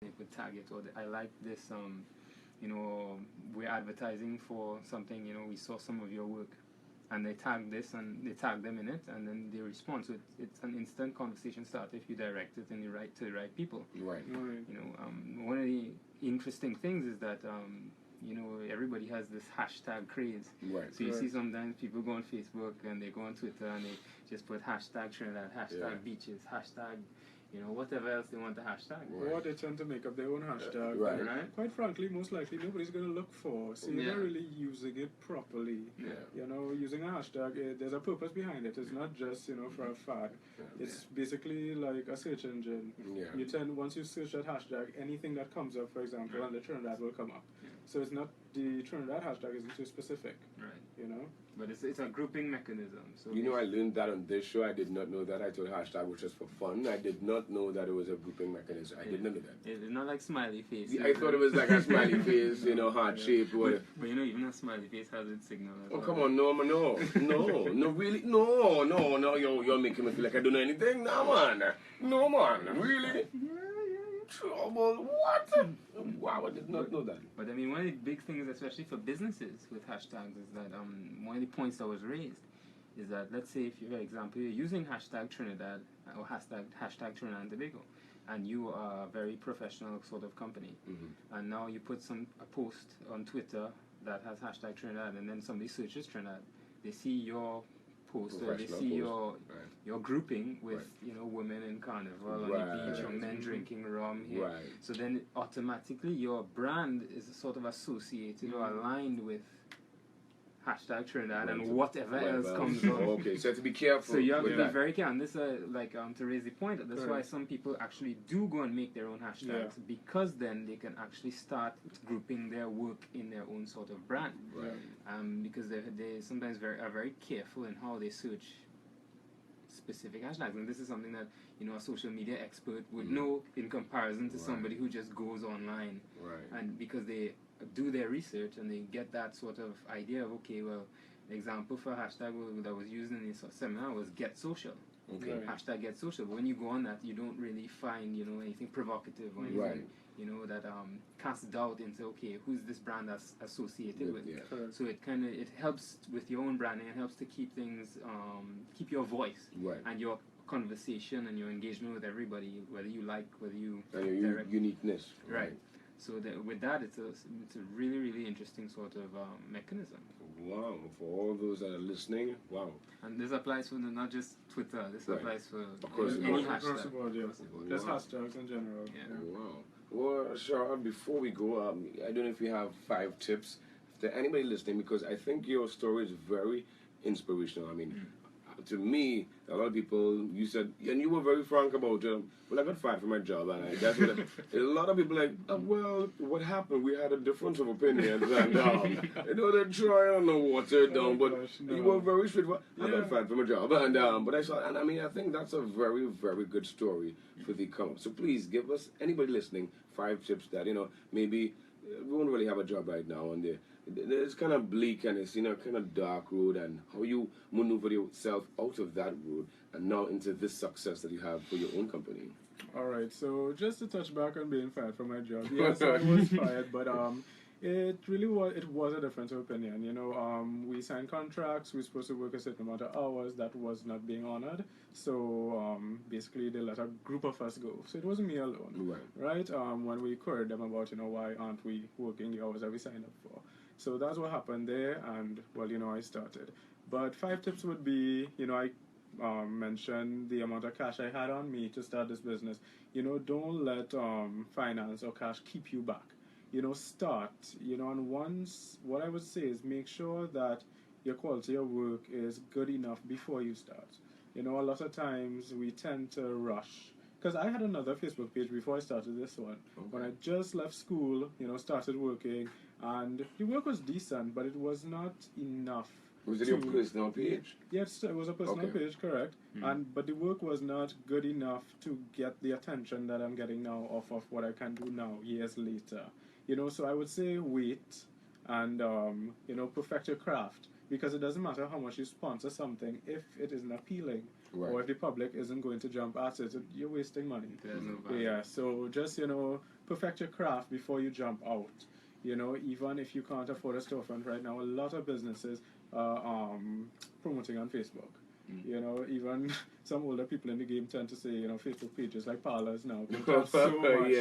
they could tag it, or I like this, you know, we're advertising for something, you know, we saw some of your work, and they tag this and they tag them in it, and then they respond. So it's an instant conversation start if you direct it and you write to the right people. Right. You know, one of the interesting things is that you know, everybody has this hashtag craze. Right. So you see sometimes people go on Facebook and they go on Twitter and they just put hashtag Trinidad, hashtag beaches, hashtag, you know, whatever else they want to hashtag. Right. Or they tend to make up their own hashtag. Right. Quite frankly, most likely nobody's going to look for. So you're not really using it properly. Yeah. You know, using a hashtag, there's a purpose behind it. It's not just, you know, for a fad. It's basically like a search engine. Yeah. You tend, once you search that hashtag, anything that comes up, for example, on the Trinidad will come up. So it's not, the Trinidad hashtag isn't too specific. Right. You know? But it's a grouping mechanism. So you know, I learned that on this show. I did not know that. I thought hashtag was just for fun. I did not know that it was a grouping mechanism. I did not know that. It's not like smiley face. I thought it was like a smiley face, you know, heart shape. But you know, even a smiley face has its signal. Oh, come on, no, really, no, you're making me feel like I don't know anything. No, man, really? Trouble, what? Wow, I did not know that. But I mean, one of the big things, especially for businesses with hashtags, is that one of the points that was raised is that, let's say, if you, for example, you're using hashtag Trinidad or hashtag Trinidad and Tobago, and you are a very professional sort of company, and now you put a post on Twitter that has hashtag Trinidad, and then somebody searches Trinidad, they see your post, or they see your grouping with you know, women in carnival on the beach, or men drinking rum here. So then automatically your brand is sort of associated or aligned with hashtag Trinidad and whatever else comes up. Okay, so you have to be careful. So you have to be very careful. And this like to raise the point, that's why some people actually do go and make their own hashtags, because then they can actually start grouping their work in their own sort of brand. Because they sometimes are very careful in how they search specific hashtags, and this is something that, you know, a social media expert would know in comparison to somebody who just goes online, and because they do their research and they get that sort of idea of, okay, well, the example for a hashtag that was used in this seminar was get social. Hashtag get social. But when you go on that, you don't really find, you know, anything provocative or anything, you know, that casts doubt into, okay, who's this brand that's associated with? So it helps with your own branding. It helps to keep things, keep your voice and your conversation and your engagement with everybody, whether you like, whether you and your uniqueness. So with that, it's a really, really interesting sort of mechanism. Wow, for all those that are listening, wow. And this applies for not just Twitter, this applies for any hashtag. Just hashtags in general. Wow. Well, Sharad, before we go, I don't know if you have 5 tips to anybody listening, because I think your story is very inspirational. I mean, to me, a lot of people, you said, and you were very frank about, well, I got fired from my job, and that's what a lot of people like, well, what happened? We had a difference of opinions, and, you know, they're trying to water it down, but you were very straightforward. I got fired from my job, and, but I saw, and I mean, I think that's a very, very good story for the come up. So please give us, anybody listening, 5 tips that, you know, maybe we don't really have a job right now, and it's kind of bleak and it's, you know, kind of dark road, and how you maneuver yourself out of that road and now into this success that you have for your own company. Alright, so just to touch back on being fired from my job. Yes, I was fired, but it really was a difference of opinion. You know, we signed contracts, we were supposed to work a certain amount of hours that was not being honored. So basically they let a group of us go. So it wasn't me alone. Right? When we queried them about, you know, why aren't we working the hours that we signed up for. So that's what happened there, and well, you know, I started. But 5 tips would be, you know, I mentioned the amount of cash I had on me to start this business. You know, don't let finance or cash keep you back. You know, start. You know, and once, what I would say is make sure that your quality of work is good enough before you start. You know, a lot of times we tend to rush. Because I had another Facebook page before I started this one. When I just left school, you know, started working, and the work was decent, but it was not enough. Was it your personal page? Yes, it was a personal page, correct. But the work was not good enough to get the attention that I'm getting now off of what I can do now, years later. You know, so I would say wait and, you know, perfect your craft. Because it doesn't matter how much you sponsor something if it isn't appealing. Or if the public isn't going to jump at it, you're wasting money. So just, you know, perfect your craft before you jump out. You know, even if you can't afford a storefront right now, a lot of businesses are promoting on Facebook. You know, even some older people in the game tend to say, you know, Facebook pages like parlors now have so much.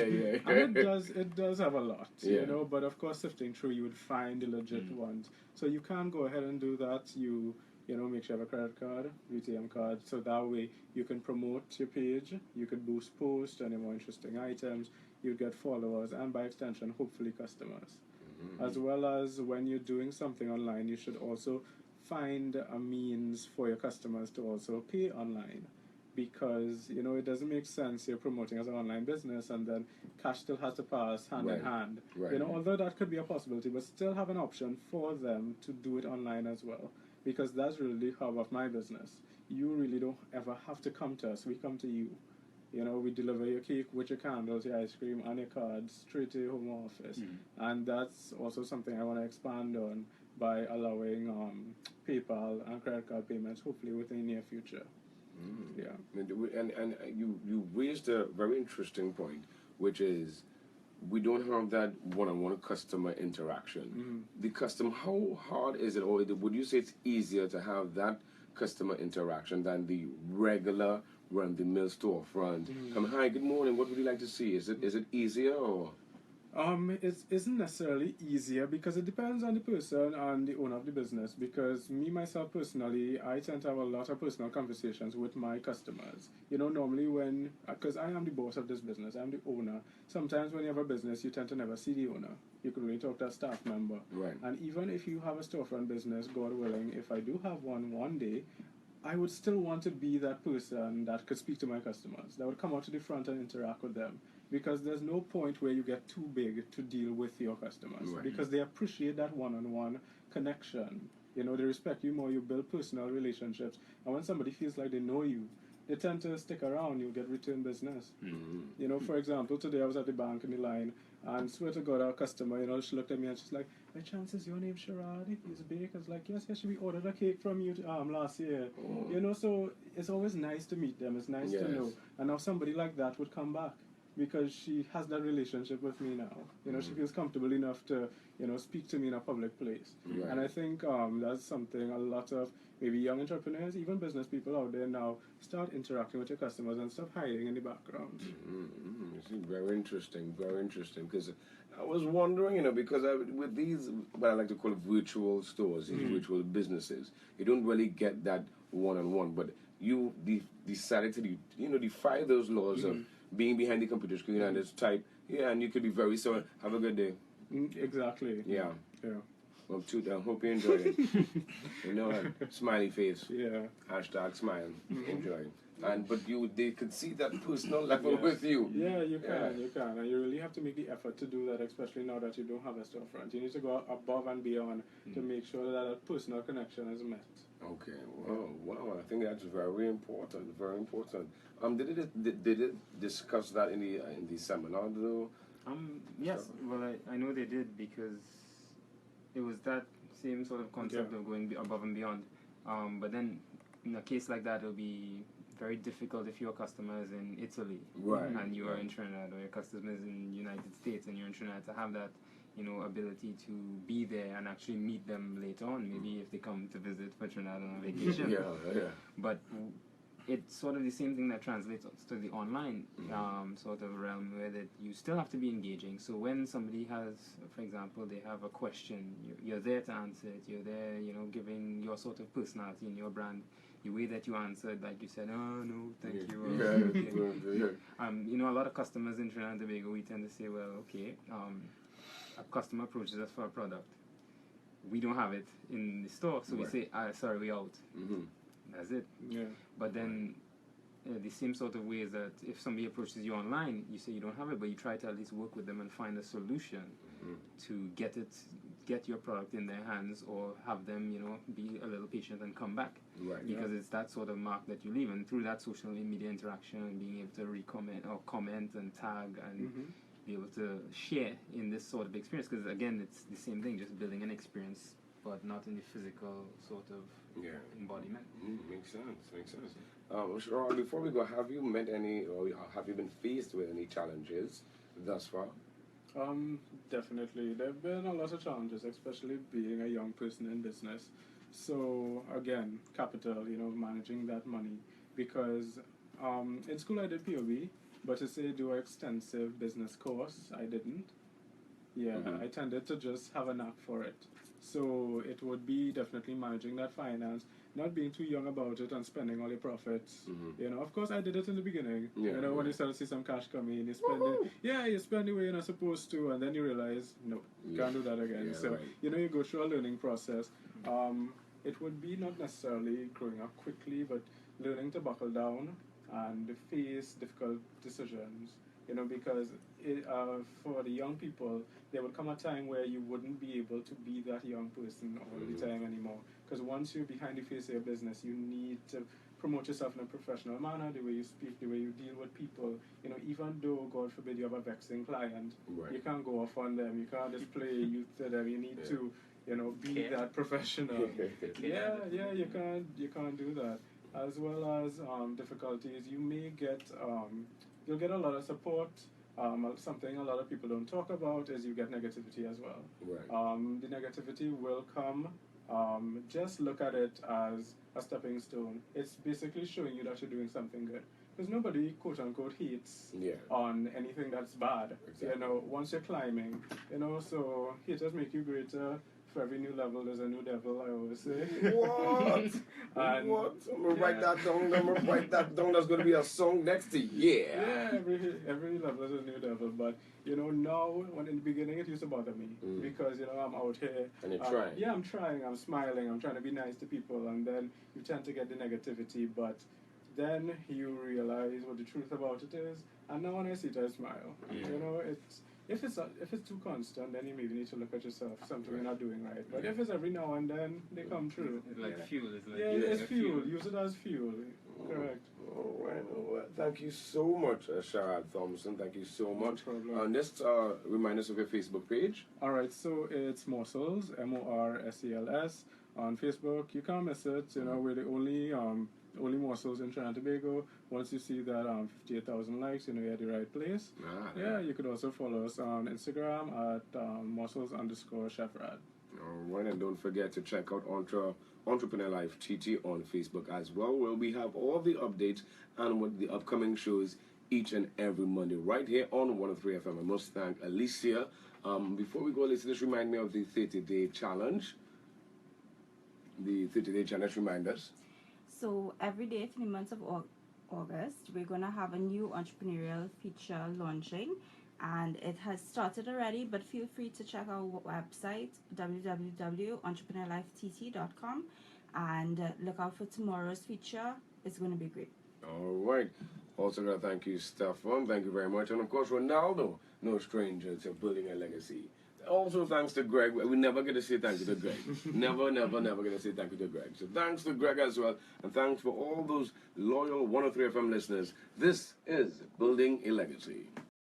And it does have a lot, you know, but of course sifting through you would find the legit ones. So you can go ahead and do that. You know, make sure you have a credit card, ATM card, so that way you can promote your page, you can boost posts, any more interesting items, you get followers, and by extension, hopefully customers. As well as when you're doing something online, you should also find a means for your customers to also pay online, because you know it doesn't make sense you're promoting as an online business and then cash still has to pass hand in hand. You know, although that could be a possibility, but still have an option for them to do it online as well, because that's really the hub of my business. You really don't ever have to come to us, we come to you. You know, we deliver your cake with your candles, your ice cream, and your cards straight to your home office. And that's also something I want to expand on by allowing PayPal and credit card payments, hopefully within the near future. And you raised a very interesting point, which is we don't have that one-on-one customer interaction. The customer, how hard is it, or would you say it's easier to have that customer interaction than the regular run-the-mill storefront? Come, hi, good morning, what would you like to see? Is it easier, or? It isn't necessarily easier, because it depends on the person and the owner of the business. Because me, myself personally, I tend to have a lot of personal conversations with my customers. You know, normally because I am the boss of this business, I'm the owner. Sometimes when you have a business, you tend to never see the owner. You can really talk to a staff member. And even if you have a storefront business, God willing, if I do have one day, I would still want to be that person that could speak to my customers, that would come out to the front and interact with them. Because there's no point where you get too big to deal with your customers, because they appreciate that one-on-one connection. You know, they respect you more, you build personal relationships, and when somebody feels like they know you, they tend to stick around, you get return business. You know, for example, today I was at the bank in the line, and swear to God, our customer, you know, she looked at me and she's like, by chance is your name Sharad? He's big. I was like, yes, we ordered a cake from you last year. You know, so it's always nice to meet them, it's nice to know. And now somebody like that would come back, because she has that relationship with me now. You know, she feels comfortable enough to, you know, speak to me in a public place. And I think that's something a lot of maybe young entrepreneurs, even business people out there now, start interacting with your customers and stop hiding in the background. Very interesting, because I was wondering, you know, because with these, what I like to call virtual stores, these virtual businesses, you don't really get that one-on-one, but you decided to, you know, defy those laws of being behind the computer screen and just type, and you could be very so. Have a good day. Exactly. Yeah. Well, I hope you enjoyed it. You know, smiley face. Hashtag smile. Enjoy. But they could see that personal level with you. Yeah, you can. And you really have to make the effort to do that, especially now that you don't have a storefront. You need to go above and beyond to make sure that a personal connection is met. Okay. Wow. I think that's very important. Did it discuss that in the seminar though? Yes. Well, I know they did, because it was that same sort of concept of going above and beyond. But then in a case like that, it'll be very difficult if your customer is in Italy and you are in Trinidad, or your customer is in the United States and you're in Trinidad, to have that, you know, ability to be there and actually meet them later on, maybe if they come to visit for Trinidad on a vacation. But it's sort of the same thing that translates to the online sort of realm, where that you still have to be engaging. So when somebody has, for example, they have a question, you're there to answer it. You're there, you know, giving your sort of personality in your brand. The way that you answered, like you said, oh no, thank you. You know, a lot of customers in Trinidad and Tobago, we tend to say, well, okay, a customer approaches us for a product. We don't have it in the store, so we say, sorry, we're out. That's it. But then the same sort of way is that if somebody approaches you online, you say you don't have it, but you try to at least work with them and find a solution to get your product in their hands, or have them, you know, be a little patient and come back. Because it's that sort of mark that you leave, and through that social media interaction and being able to comment and tag and be able to share in this sort of experience, because again, it's the same thing, just building an experience, but not in the physical sort of embodiment. Makes sense. Sharad, before we go, have you met any, or have you been faced with any challenges thus far? Definitely. There have been a lot of challenges, especially being a young person in business. So again, capital, managing that money. Because in school I did POB, but to say do an extensive business course, I didn't. Yeah, I tended to just have a knack for it. So it would be definitely managing that finance, not being too young about it and spending all your profits. Of course I did it in the beginning. When you start to see some cash coming in, you spend it. Yeah, you spend the way you're not supposed to, and then you realize, no, can't do that again. So, you go through a learning process. It would be not necessarily growing up quickly, but learning to buckle down and face difficult decisions. Because for the young people, there would come a time where you wouldn't be able to be that young person all the time anymore. Because once you're behind the face of your business, you need to promote yourself in a professional manner, the way you speak, the way you deal with people. Even though, God forbid, you have a vexing client, you can't go off on them. You can't just play youth to them. You need to, be that professional. You can't do that. As well as difficulties, you may get, you'll get a lot of support. Something a lot of people don't talk about is you get negativity as well. The negativity will come. Just look at it as a stepping stone. It's basically showing you that you're doing something good. Because nobody, quote unquote, hates on anything that's bad. Once you're climbing, so haters make you greater. For every new level, there's a new devil, I always say. What? I'm going to write that down. That's going to be a song next year. Yeah, every level is a new devil. But, now, when in the beginning, it used to bother me. Because, I'm out here. And you're trying. Yeah, I'm trying. I'm smiling. I'm trying to be nice to people. And then you tend to get the negativity. But then you realize what the truth about it is. And now when I see it, I smile. If it's too constant, then you maybe need to look at yourself, something you're not doing right. But if it's every now and then, they come true. It's like fuel. It's fuel. Use it as fuel. Correct. All right. Thank you so much, Sharad Thompson. Thank you so much. No problem. Just remind us of your Facebook page. All right. So it's Morsels, Morsels, on Facebook. You can't miss it. We're the only Morsels in Trinidad Tobago. Once you see that 58,000 likes, you're at the right place. You could also follow us on Instagram at Morsels_Sharad. All right, and don't forget to check out Entrepreneur Life TT on Facebook as well, where we have all the updates and what the upcoming shows each and every Monday right here on 103 FM. I must thank Alicia. Before we go, Alicia, just remind me of the 30-day challenge. The 30-day challenge, remind us. So every day for the month of August, we're going to have a new entrepreneurial feature launching, and it has started already, but feel free to check our website, www.entrepreneurlifett.com, and look out for tomorrow's feature. It's going to be great. All right. Also, going to thank you, Stefan. Thank you very much. And, of course, Renaldo, no stranger to building a legacy. Also, thanks to Greg. We never get to say thank you to Greg. never get to say thank you to Greg. So thanks to Greg as well. And thanks for all those loyal 103 FM listeners. This is Building a Legacy.